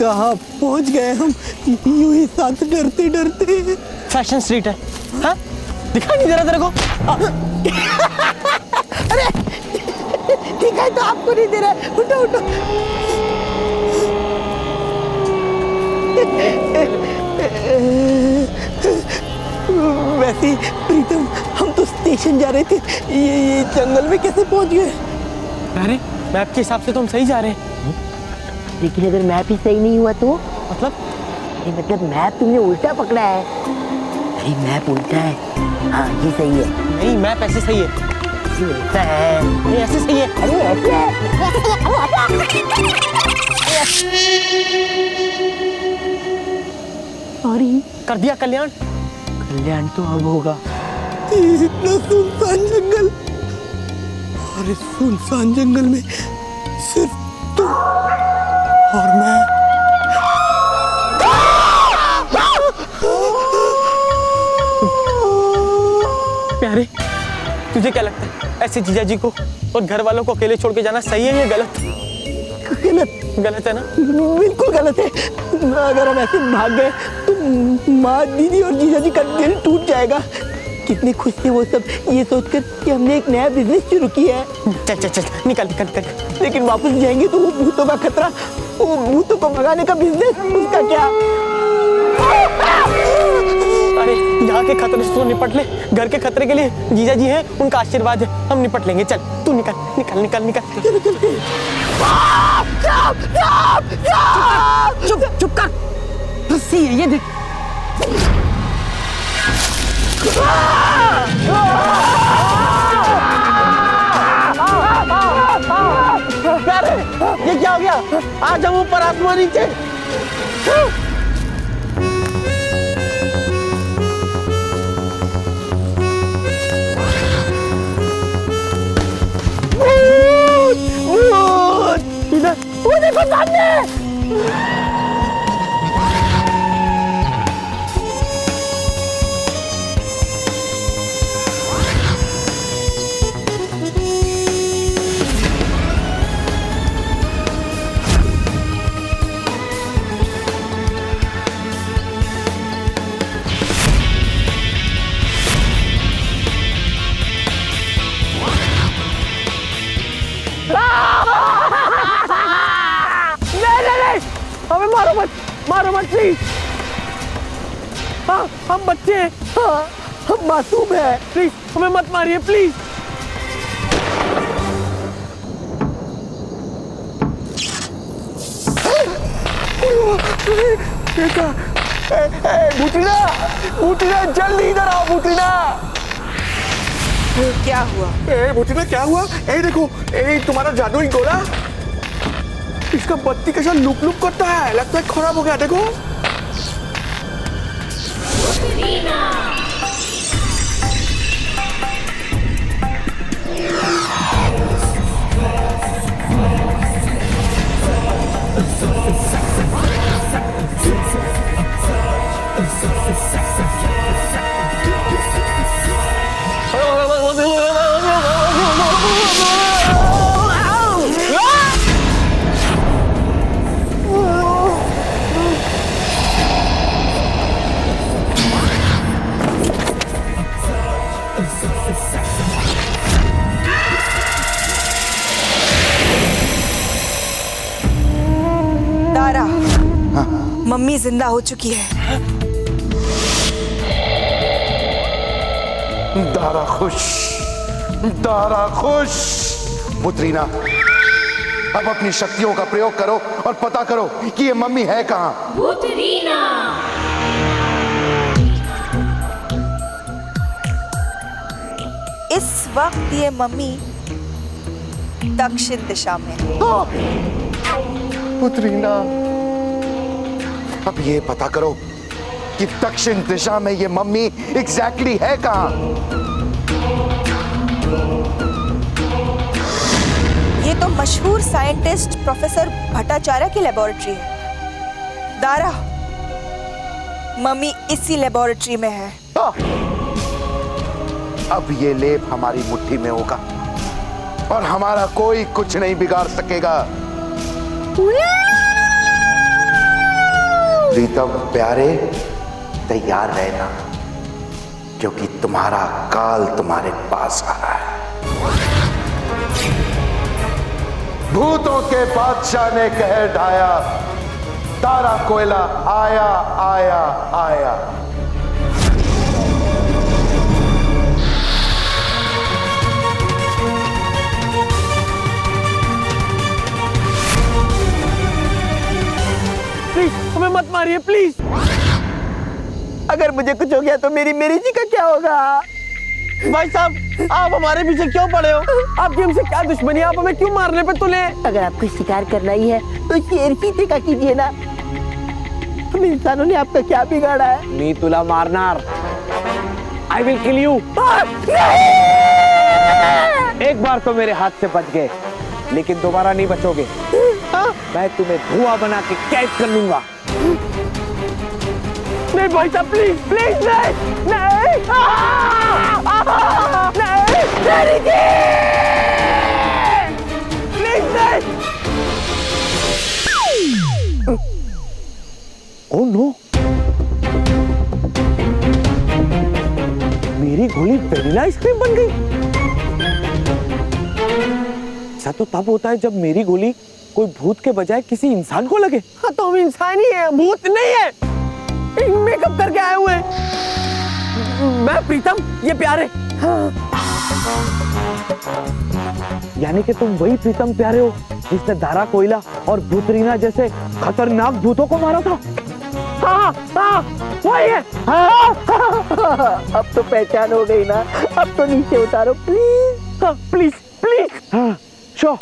कहाँ पहुँच गए हम, यूं ही साथ डरते डरते। फैशन स्ट्रीट है, हाँ? दिखाई नहीं दे रहा तेरे को? अरे दिखाई तो आपको नहीं दे रहा है, उठो उठो। वैसे प्रीतम, हम तो स्टेशन जा रहे थे, ये जंगल में कैसे पहुंच गए? अरे मैप के हिसाब से तो हम सही जा रहे हैं। लेकिन अगर मैप ही सही नहीं हुआ तो? मतलब मैप तुमने उल्टा पकड़ा है। अरे मैप उल्टा है, हाँ ये सही है। नहीं, मैप ऐसे सही है। ऐसा है, नहीं ऐसे सही है। अरे ऐसे है। सॉरी। कर दिया कल्याण। कल्याण तो अब होगा। इतना सुनसान जंगल, और इस सुनसान जंगल में सिर्फ तुम और मैं। प्यारे, तुझे क्या लगता है ऐसे जीजा जी को और घर वालों को अकेले छोड़ के जाना सही है या गलत? गलत है ना? बिल्कुल गलत है। अगर हम ऐसे भाग गए तो माँ, दीदी और जीजा जी का दिल टूट जाएगा। कितने खुश थे वो सब ये सोचकर कि हमने एक नया बिजनेस शुरू किया है। चल चल चल, निकल निकल निकल। लेकिन वापस जाएंगे तो वो भूतों का खतरा, वो भूतों को भगाने का बिजनेस, उसका क्या? अरे यहाँ के खतरे से तो निपट ले, घर के खतरे के लिए जीजा जी हैं, उनका आशीर्वाद है, हम निपट लेंगे। चल तू निकल निकल निकल निकल। चलो चलते। चुप चुप कर, रस्सी है ये देख। अरे ये क्या हो गया? आ जाओ ऊपर, आसमान नीचे। इधर वो देखो सामने। हमें मारो मत प्लीज। हाँ हम बच्चे हैं, हाँ हम मासूम हैं, प्लीज हमें मत मारिए प्लीज। भूतिना जल्दी इधर आओ भूतिना। क्या हुआ? भूतिना क्या हुआ? देखो तुम्हारा जादुई गोला, इसका बत्ती कैसा लुक लुक करता है, लगता है खराब हो गया। देखो दारा, मम्मी जिंदा हो चुकी है। दारा खुश। पुत्रीना, अब अपनी शक्तियों का प्रयोग करो और पता करो कि ये मम्मी है कहाँ। पुत्रीना। इस वक्त ये मम्मी दक्षिण दिशा में है। पुत्रीना, अब ये पता करो कि दक्षिण दिशा में ये मम्मी एग्जैक्टली है कहाँ। ये तो मशहूर साइंटिस्ट प्रोफेसर भट्टाचार्य की लेबोरेटरी है। दारा, मम्मी इसी लेबोरेटरी में है। अब ये लेप हमारी मुट्ठी में होगा और हमारा कोई कुछ नहीं बिगाड़ सकेगा। प्रीतम प्यारे, तैयार रहना, क्योंकि तुम्हारा काल तुम्हारे पास आ रहा है। भूतों के बादशाह ने कह ढाया, तारा कोयला आया आया आया। प्लीज हमें मत मारिए प्लीज। अगर मुझे कुछ हो गया तो मेरी जी का क्या होगा? भाई साहब आप हमारे पीछे क्यों पड़े हो? आपकी हमसे क्या दुश्मनी है? आप हमें क्यों मारने पे तुले? अगर आपको शिकार करना ही है तो शेर चीते का कीजिए ना। हम इंसानों ने आपका क्या बिगाड़ा है? मी तुला मारणार। I will kill you. एक बार तो मेरे हाथ से बच गए, लेकिन दोबारा नहीं बचोगे। मैं तुम्हें धुआं बना के कैद कर लूंगा। नहीं भाई साहब प्लीज प्लीज नहीं नहीं नहीं मेरी जी प्लीज नहीं। ओह नो, मेरी गोली वेनिला आइसक्रीम बन गई। ऐसा तो तब होता है जब मेरी गोली कोई भूत के बजाय किसी इंसान को लगे। हाँ तो हम इंसान ही है, भूत नहीं है। मेकअप करके आए हुए हैं। मैं प्रीतम, ये प्यारे। हाँ। यानी कि तुम वही प्रीतम प्यारे हो जिसने दारा कोयला और भूतरीना जैसे खतरनाक भूतों को मारा था। हाँ हाँ वही है। अब तो पहचान हो गई ना। अब तो नीचे उतारो प्लीज। हाँ प्लीज प्लीज। हाँ शो।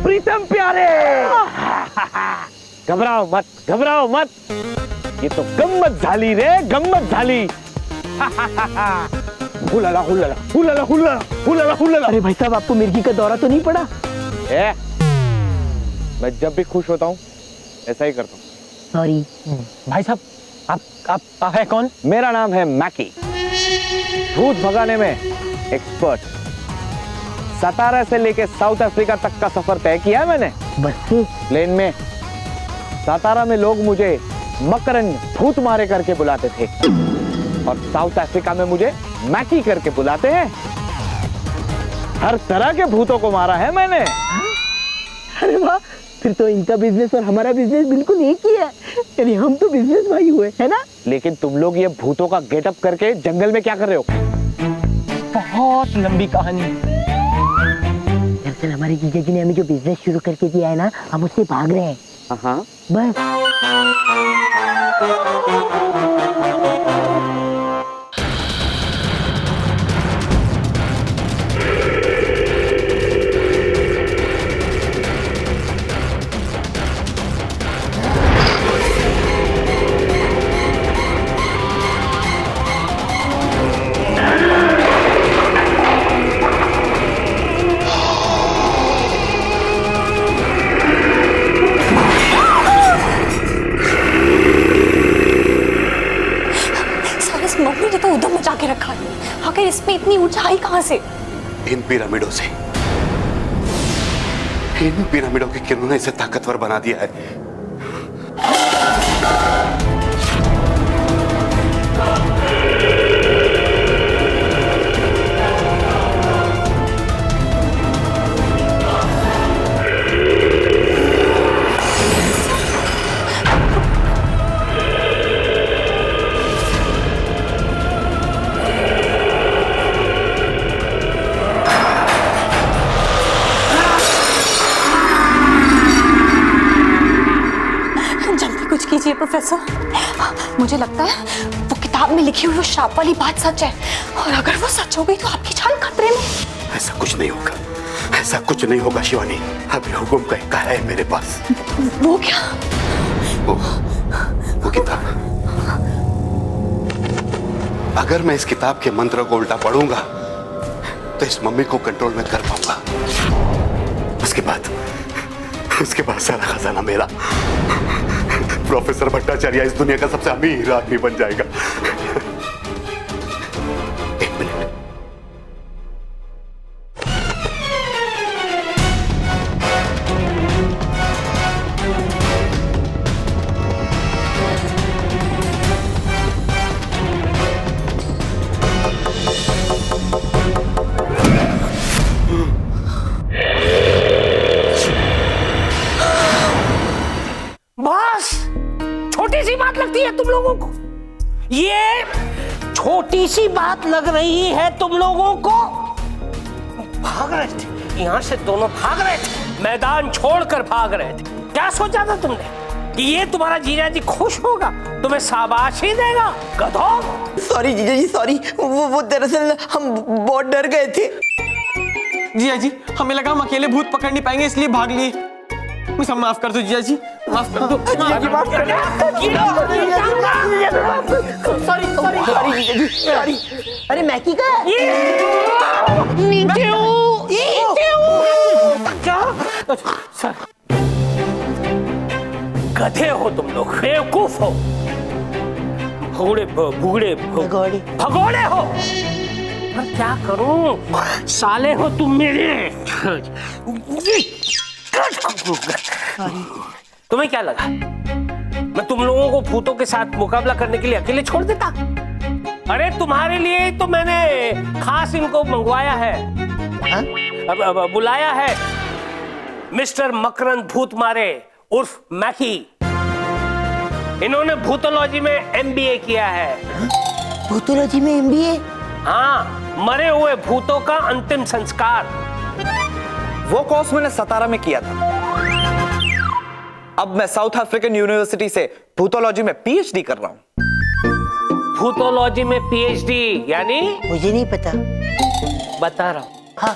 प्रीतम प्यारे, घबराओ मत, घबराओ मत। ये तो गम्मत झाली रे, गम्मत झाली। हुलाला हुलाला हुलाला हुलाला हुलाला हुलाला। अरे भाई साहब, आपको मिर्गी का दौरा तो नहीं पड़ा? मैं जब भी खुश होता हूँ ऐसा ही करता हूँ। सॉरी भाई साहब आप है कौन? मेरा नाम है मैकी, भूत भगाने में एक्सपर्ट। सतारा से लेके साउथ अफ्रीका तक का सफर तय किया है मैंने बस से। प्लेन में। सतारा में लोग मुझे मकरंग भूत मारे करके बुलाते थे और साउथ अफ्रीका में मुझे मैकी करके बुलाते हैं। हर तरह के भूतों को मारा है मैंने। अरे वाह, फिर तो इनका बिजनेस और हमारा बिजनेस बिल्कुल एक ही है। यानी हम तो बिजनेस भाई हुए, है ना? लेकिन तुम लोग ये भूतों का गेटअप करके जंगल में क्या कर रहे हो? बहुत लंबी कहानी। दरअसल हमारे जीजा जी ने हमें जो बिजनेस शुरू करके दिया है ना, हम उससे भाग रहे हैं। हाँ बस। मम्मी ने तो उधर मचा के रखा है। आखिर इसमें इतनी ऊंचाई कहाँ से? इन पिरामिडों से। इन पिरामिडों की किरणों ने इसे ताकतवर बना दिया है। कीजिए प्रोफेसर, मुझे लगता है वो किताब में लिखी हुई वो श्राप वाली बात सच है, और अगर वो सच हो गई तो आपकी जान खतरे में। ऐसा कुछ नहीं होगा, ऐसा कुछ नहीं होगा शिवानी। अभी हुकुम का है मेरे पास। वो क्या? वो किताब। अगर मैं इस किताब के मंत्र को उल्टा पढ़ूंगा तो इस मम्मी को कंट्रोल में कर पाऊंगा। उसके बाद सारा खजाना मेरा। प्रोफेसर भट्टाचार्य इस दुनिया का सबसे अमीर आदमी बन जाएगा। लोगों को? ये छोटी सी बात लग रही है तुम लोगों को? भाग रहे थे यहाँ से, दोनों भाग रहे थे, मैदान छोड़कर भाग रहे थे। क्या सोचा था तुमने कि ये तुम्हारा जीजा जी खुश होगा, तुम्हें शाबाशी देगा? गधों। सॉरी जीजा जी, सॉरी। वो दरअसल हम बहुत डर गए थे। जीजा जी, हमें लगा हम अकेले भूत पकड़ नहीं पाएंगे, इसलिए भाग लिए। मुझे माफ कर दो जीजा जी, माफ कर दो। जीजा जी माफ कर दो। सॉरी सॉरी सॉरी जीजा जी, सॉरी। अरे मैकी का नीचे हूँ, नीचे हूँ। क्या? गधे हो तुम लोग, बेवकूफ हो, भगोड़े भगोड़े हो। मैं क्या करूं? साले हो तुम मेरे। तुम्हें क्या लगा मैं तुम लोगों को भूतों के साथ मुकाबला करने के लिए अकेले छोड़ देता? अरे तुम्हारे लिए तो मैंने खास इनको मंगवाया है, अब बुलाया है। मिस्टर मकरंद भूत मारे उर्फ मैकी। इन्होंने भूतोलॉजी में एमबीए किया है। भूतोलॉजी में एमबीए? हाँ, मरे हुए भूतों का अंतिम संस्कार। वो कोर्स मैंने सतारा में किया था। अब मैं साउथ अफ्रीकन यूनिवर्सिटी से भूतोलॉजी में पीएचडी कर रहा हूं। भूतोलॉजी में पीएचडी यानी? मुझे नहीं पता। बता रहा हूं। हाँ।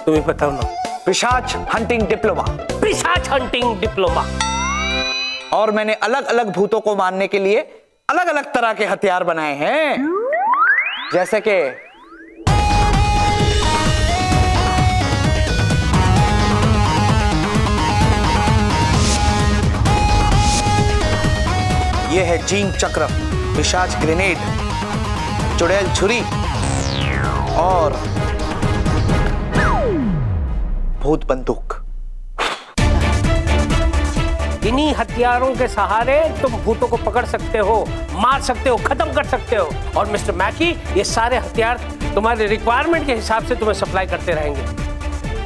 तुम्हें बताओ ना। पिशाच हंटिंग डिप्लोमा। पिशाच हंटिंग डिप्लोमा। और मैंने अलग अलग भूतों को मारने के लिए अलग अलग तरह के हथियार बनाए हैं, जैसे कि यह है जीन चक्र, पिशाच ग्रेनेड, चुड़ैल छुरी और भूत बंदूक। इन्हीं हथियारों के सहारे तुम भूतों को पकड़ सकते हो, मार सकते हो, खत्म कर सकते हो। और मिस्टर मैकी, ये सारे हथियार तुम्हारे रिक्वायरमेंट के हिसाब से तुम्हें सप्लाई करते रहेंगे।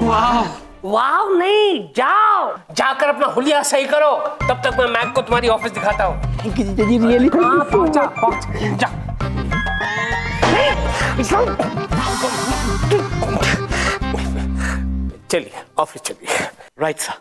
वाह वाह नहीं, जाओ जाकर अपना हुलिया सही करो, तब तक मैं मैक को तुम्हारी ऑफिस दिखाता हूँ। थैंक यू जीजा जी, रियली थैंक यू। पहुंच जा। चलिए ऑफिस चलिए। Right sir.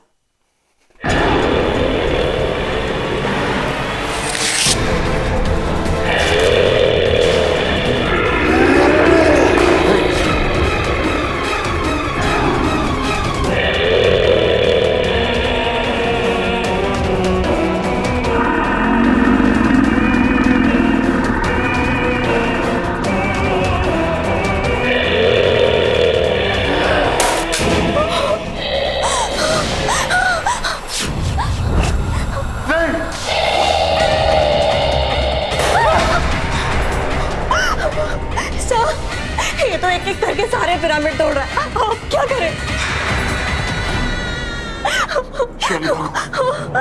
ये तो एक एक करके सारे पिरामिड तोड़ रहा है। अब क्या करें?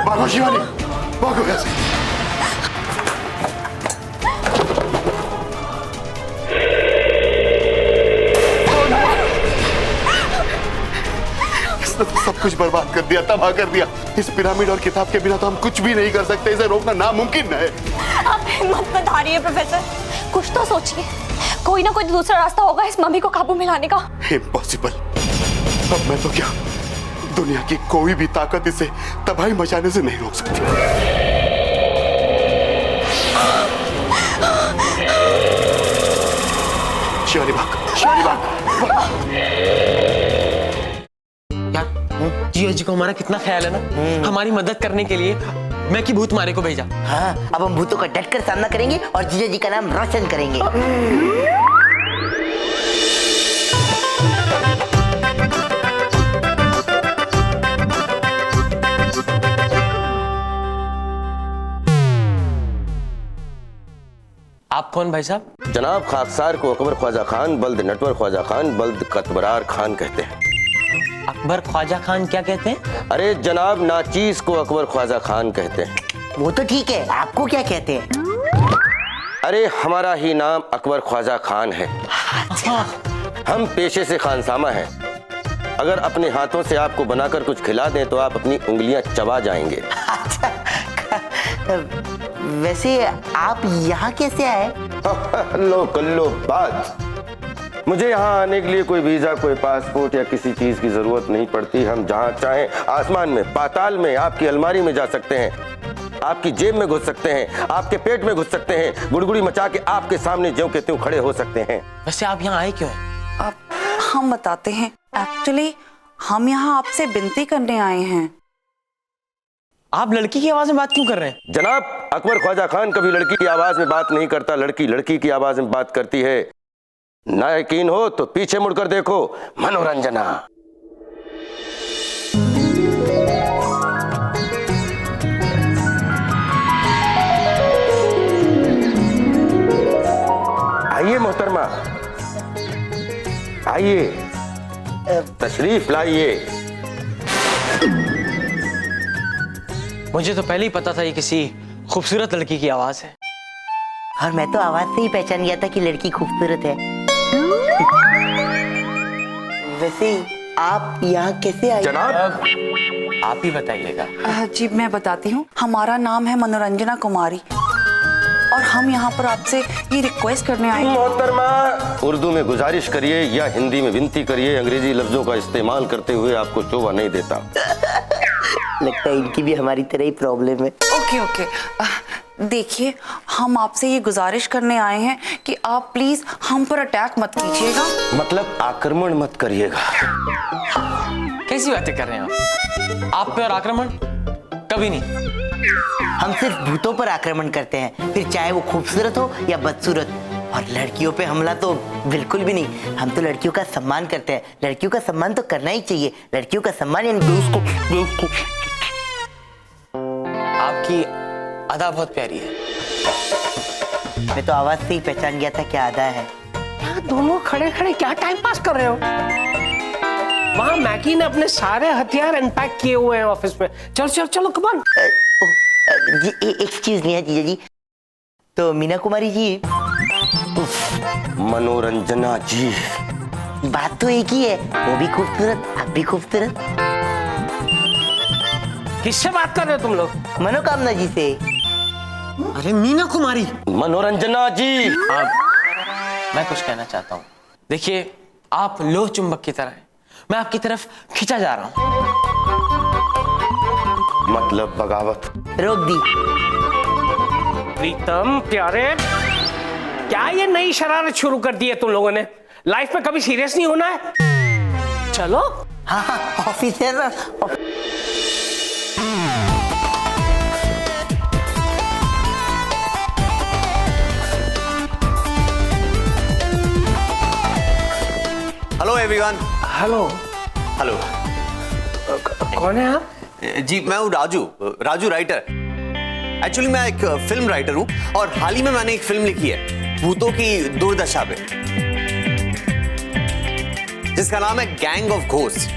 भागो शिवानी, भागो यहाँ से। इसने तो सब कुछ बर्बाद कर दिया, तबाह कर दिया। इस पिरामिड और किताब के बिना तो हम कुछ भी नहीं कर सकते। इसे रोकना नामुमकिन है। आप हिम्मत मत हारिए प्रोफेसर, कुछ तो सोचिए। कोई ना कोई दूसरा रास्ता होगा इस मम्मी को काबू में लाने का। इम्पॉसिबल। अब मैं तो क्या, दुनिया की कोई भी ताकत इसे तबाही मचाने से नहीं रोक सकती। शिवानी भाग, शिवानी भाग। यार जिया जी को हमारा कितना ख्याल है ना, हमारी मदद करने के लिए मैं की भूत मारे को भेजा। हाँ, अब हम भूतों का डटकर सामना करेंगे और जीजा जी का नाम रोशन करेंगे। आप कौन भाई साहब? जनाब खाकसार को अकबर ख्वाजा खान बल्द नटवर ख्वाजा खान बल्द कतबरार खान कहते हैं। अकबर ख्वाजा खान क्या कहते हैं? अरे जनाब नाचीज को अकबर ख्वाजा खान कहते हैं। वो तो ठीक है, आपको क्या कहते हैं? अरे हमारा ही नाम अकबर ख्वाजा खान है। हम पेशे से खानसामा हैं। अगर अपने हाथों से आपको बनाकर कुछ खिला दें तो आप अपनी उंगलियां चबा जाएंगे। वैसे आप यहाँ कैसे आए? लो बात। मुझे यहाँ आने के लिए कोई वीजा, कोई पासपोर्ट या किसी चीज की जरूरत नहीं पड़ती। हम जहाँ चाहें आसमान में, पाताल में, आपकी अलमारी में जा सकते हैं, आपकी जेब में घुस सकते हैं, आपके पेट में घुस सकते हैं, गुड़गुड़ी मचा के आपके सामने ज्यों के त्यों खड़े हो सकते हैं। वैसे आप यहाँ आए क्यों हैं? आप हम बताते हैं। एक्चुअली हम यहाँ आपसे विनती करने आए हैं। आप लड़की की आवाज में बात क्यों कर रहे हैं? जनाब, अकबर ख्वाजा खान कभी लड़की की आवाज में बात नहीं करता, लड़की लड़की की आवाज में बात करती है। ना यकीन हो तो पीछे मुड़कर देखो। मनोरंजना। आइए मोहतरमा, आइए, तशरीफ लाइए। मुझे तो पहले ही पता था ये किसी खूबसूरत लड़की की आवाज है। और मैं तो आवाज से ही पहचान गया था कि लड़की खूबसूरत है। वैसे आप यहाँ कैसे आए? जनाब, आप ही बताइएगा। जी मैं बताती हूँ। हमारा नाम है मनोरंजना कुमारी और हम यहाँ पर आपसे ये रिक्वेस्ट करने आए हैं। मोहतरमा, उर्दू में गुजारिश करिए या हिंदी में विनती करिए। अंग्रेजी लफ्जों का इस्तेमाल करते हुए आपको शोभा नहीं देता। लगता है इनकी भी हमारी तरह ही प्रॉब्लम है। ओके देखिए, हम आपसे ये गुजारिश करने आए हैं कि आप प्लीज हम पर अटैक मत कीजिएगा। मतलब आक्रमण मत करिएगा। कैसी बातें कर रहे हैं आप पे और आक्रमण कभी नहीं। हम सिर्फ भूतों पर आक्रमण करते हैं, फिर चाहे वो खूबसूरत हो या बदसूरत। और लड़कियों पे हमला तो बिल्कुल भी नहीं। हम तो लड़कियों का सम्मान करते हैं। लड़कियों का सम्मान तो करना ही चाहिए। लड़कियों का सम्मान यानी दोस्त को। आपकी अदा बहुत प्यारी है। मैं तो आवाज से ही पहचान गया था क्या अदा है। यहाँ दोनों खड़े खड़े क्या टाइम पास कर रहे हो? वहाँ मैकी ने अपने सारे हथियार अनपैक किए हुए हैं ऑफिस में। चलो कम ऑन। एक्सक्यूज मी जीजा जी, तो मीना कुमारी जी। मनोरंजना जी। बात तो एक ही है, वो भी खूबसूरत, आप भी खूबसूरत। किससे बात कर रहे हो तुम लोग? मनोकामना जी से। अरे मीना कुमारी। मनोरंजना जी। मैं कुछ कहना चाहता हूँ। देखिए, आप लोह चुंबक की तरह हैं। मैं आपकी तरफ खींचा जा रहा हूँ। मतलब बगावत। रोक दी। प्रीतम प्यारे, क्या ये नई शरारत शुरू कर दी है तुम लोगों ने? लाइफ में कभी सीरियस नहीं होना है। चलो। हाँ officer. Hello everyone. Hello. Hello. कौन है आप? जी मैं हूँ राजू राइटर। एक्चुअली मैं एक फिल्म राइटर हूँ और हाल ही में मैंने एक फिल्म लिखी है भूतों की दुर्दशा पे, जिसका नाम है गैंग ऑफ घोस्ट,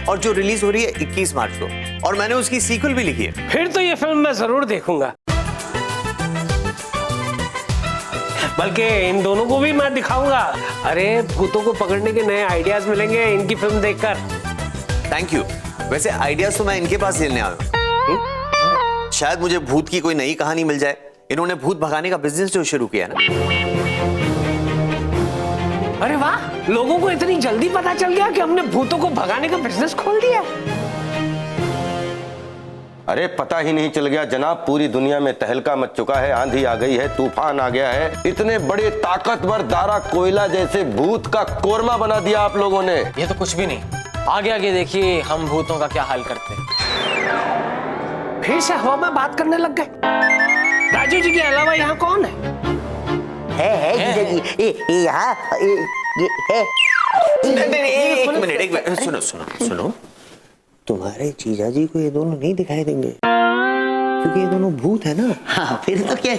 और जो रिलीज हो रही है 21 मार्च को। और मैंने उसकी सीक्वल भी लिखी है। फिर तो ये फिल्म मैं जरूर देखूंगा, बल्कि इन दोनों को भी मैं दिखाऊंगा। अरे भूतों को पकड़ने के नए आइडियाज मिलेंगे इनकी फिल्म देखकर। Thank you. वैसे आइडियाज तो मैं इनके पास लेने आया हूँ। शायद मुझे भूत की कोई नई कहानी मिल जाए। इन्होंने भूत भगाने का बिजनेस जो शुरू किया ना। अरे वाह, लोगों को इतनी जल्दी पता चल गया कि हमने भूतों को भगाने का बिजनेस खोल दिया। अरे पता ही नहीं चल गया जनाब, पूरी दुनिया में तहलका मच चुका है। आंधी आ गई है, तूफान आ गया है। इतने बड़े ताकतवर दारा कोयला जैसे भूत का कोरमा बना दिया आप लोगों ने। ये तो कुछ भी नहीं। आगे आगे देखिए हम भूतों का क्या हाल करते हैं। फिर से हवा में बात करने लग गए। राजू जी के अलावा यहाँ कौन है? जीजा जी, ये यहाँ ये है। एक मिनट सुनो। तुम्हारे जीजा जी को ये दोनों नहीं दिखाई देंगे क्योंकि ये दोनों भूत है ना। हाँ फिर तो क्या